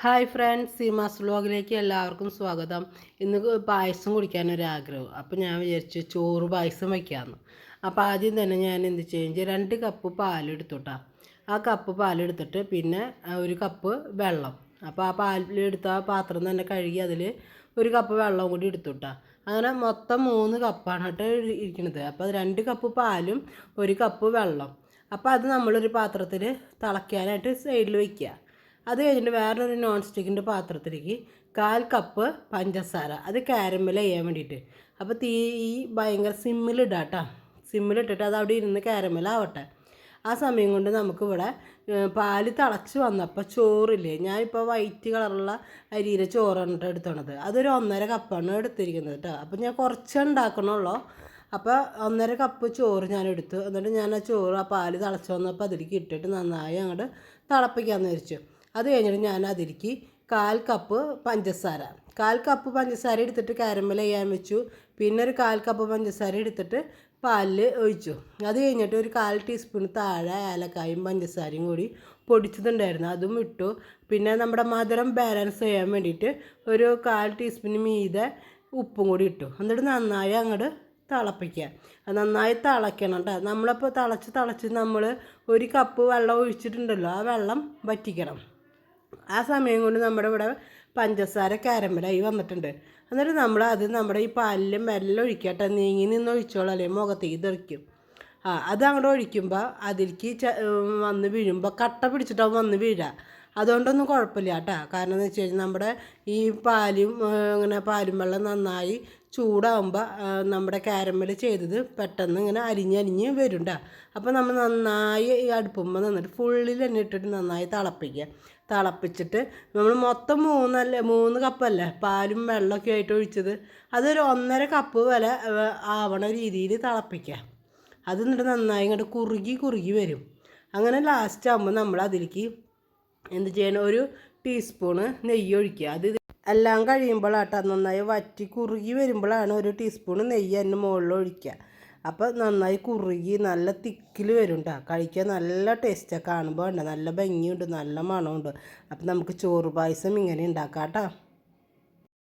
Hi friends, Seemas വ്ലോഗിലേക്ക് എല്ലാവർക്കും സ്വാഗതം. ഇന്ന് പായസം കുടിക്കാനൊരാഗ്രഹം. അപ്പോൾ ഞാൻ വിചാരിച്ചു ചോറ് പായസം വയ്ക്കാമെന്ന്. അപ്പോൾ ആദ്യം തന്നെ ഞാൻ എന്ത് ചെയ്യും, 2 കപ്പ് പാലെടുത്തുട്ടാ. ആ കപ്പ് പാലെടുത്തിട്ട് പിന്നെ 1 കപ്പ് വെള്ളം. അപ്പോൾ ആ പാലെടുത്ത ആ പാത്രം തന്നെ കഴുകി അതിൽ 1 കപ്പ് വെള്ളം കൂടി എടുത്തുട്ടാ. അങ്ങനെ മൊത്തം 3 കപ്പാണ് കേട്ടോ ഇരിക്കുന്നത്. അപ്പോൾ 2 കപ്പ് പാലും 1 കപ്പ് വെള്ളം. അപ്പോൾ അത് നമ്മളൊരു പാത്രത്തിൽ തിളയ്ക്കാനായിട്ട് സൈഡിൽ വയ്ക്കുക. അത് കഴിഞ്ഞിട്ട് വേറൊരു നോൺ സ്റ്റിക്കിൻ്റെ പാത്രത്തിലേക്ക് 1/4 കപ്പ് പഞ്ചസാര, അത് കാരമൽ ചെയ്യാൻ വേണ്ടിയിട്ട്. അപ്പോൾ തീ ഭയങ്കര സിമ്മിലിടാം കേട്ടോ. സിമ്മിലിട്ടിട്ട് അത് അവിടെ ഇരുന്ന് കാരമലാവട്ടെ. ആ സമയം കൊണ്ട് നമുക്കിവിടെ പാല് തിളച്ച് വന്നപ്പോൾ ചോറില്ലേ, ഞാനിപ്പോൾ വൈറ്റ് കളറുള്ള അരിയിലെ ചോറാണ് കേട്ടോ എടുത്തോണത്. അതൊരു 1.5 കപ്പാണ് എടുത്തിരിക്കുന്നത് കേട്ടോ. അപ്പോൾ ഞാൻ കുറച്ച് ഉണ്ടാക്കണുള്ളൂ. അപ്പോൾ 1.5 കപ്പ് ചോറ് ഞാൻ എടുത്തു. എന്നിട്ട് ഞാൻ ആ ചോറ് ആ പാല് തിളച്ച് വന്നപ്പോൾ അതിലേക്ക് ഇട്ടിട്ട് നന്നായി അങ്ങോട്ട് തിളപ്പിക്കാമെന്ന് വിചാരിച്ചു. അത് കഴിഞ്ഞിട്ട് ഞാൻ അതിലേക്ക് 1/4 കപ്പ് പഞ്ചസാര 1/4 കപ്പ് പഞ്ചസാര എടുത്തിട്ട് കാരമൽ ചെയ്യാൻ വെച്ചു. പിന്നെ ഒരു 1/4 കപ്പ് പഞ്ചസാര എടുത്തിട്ട് പാലിൽ ഒഴിച്ചു. അത് കഴിഞ്ഞിട്ട് ഒരു 1/4 ടീസ്പൂൺ താഴെ ഏലക്കായും പഞ്ചസാരയും കൂടി പൊടിച്ചതുണ്ടായിരുന്നു, അതും ഇട്ടു. പിന്നെ നമ്മുടെ മധുരം ബാലൻസ് ചെയ്യാൻ വേണ്ടിയിട്ട് ഒരു 1/4 ടീസ്പൂൺ മീതെ ഉപ്പും കൂടി ഇട്ടു. എന്നിട്ട് നന്നായി അങ്ങോട്ട് തിളപ്പിക്കുക. നന്നായി തിളയ്ക്കണം കേട്ടോ. നമ്മളിപ്പോൾ തിളച്ച് നമ്മൾ 1 കപ്പ് വെള്ളം ഒഴിച്ചിട്ടുണ്ടല്ലോ, ആ വെള്ളം വറ്റിക്കണം. ആ സമയം കൊണ്ട് നമ്മുടെ ഇവിടെ പഞ്ചസാര കാരമലായി വന്നിട്ടുണ്ട്. എന്നിട്ട് നമ്മുടെ ഈ പാലിൽ മെല്ലെ ഒഴിക്കട്ടെ, നീങ്ങി നിന്ന് ഒഴിച്ചോളാം, അല്ലെങ്കിൽ മുഖത്തേക്ക് തെറിക്കും. അത് അങ്ങോട്ട് ഒഴിക്കുമ്പോൾ അതിലേക്ക് വന്ന് വീഴുമ്പോൾ കട്ട പിടിച്ചിട്ടാവും വന്ന് വീഴുക. അതുകൊണ്ടൊന്നും കുഴപ്പമില്ല കേട്ടോ. കാരണം എന്ന് വെച്ച് കഴിഞ്ഞാൽ നമ്മുടെ ഈ പാലും വെള്ളം നന്നായി ചൂടാകുമ്പോൾ നമ്മുടെ കാരമൽ ചെയ്തത് പെട്ടെന്ന് ഇങ്ങനെ അരിഞ്ഞ് വരും കേട്ടോ. അപ്പോൾ നമ്മൾ നന്നായി ഈ അടുപ്പുമ്പോൾ നിന്നിട്ട് ഫുള്ളിൽ തന്നെ ഇട്ടിട്ട് നന്നായി തിളപ്പിച്ചിട്ട് നമ്മൾ മൊത്തം 3 കപ്പല്ലേ പാലും വെള്ളമൊക്കെ ആയിട്ട് ഒഴിച്ചത്, അതൊരു 1.5 കപ്പ് വരെ ആവണ രീതിയിൽ തിളപ്പിക്കുക. അത് എന്നിട്ട് നന്നായി ഇങ്ങോട്ട് കുറുകി വരും. അങ്ങനെ ലാസ്റ്റ് ആകുമ്പോൾ നമ്മൾ അതിലേക്ക് എന്ത് ചെയ്യണം, 1 ടീസ്പൂണ് നെയ്യ് ഒഴിക്കുക. അത് എല്ലാം കഴിയുമ്പോഴാട്ടോ നന്നായി വറ്റി കുറുകി വരുമ്പോഴാണ് 1 ടീസ്പൂണ് നെയ്യ് അതിൻ്റെ മുകളിൽ ഒഴിക്കുക. അപ്പോൾ നന്നായി കുറുകി നല്ല തിക്കിൽ വരും കേട്ടോ. കഴിക്കാൻ നല്ല ടേസ്റ്റാണ്. കാണുമ്പോൾ ഉണ്ട് നല്ല ഭംഗിയുണ്ട്, നല്ല മണമുണ്ട്. അപ്പോൾ നമുക്ക് ചോറ് പായസം ഇങ്ങനെ ഉണ്ടാക്കാം കേട്ടോ.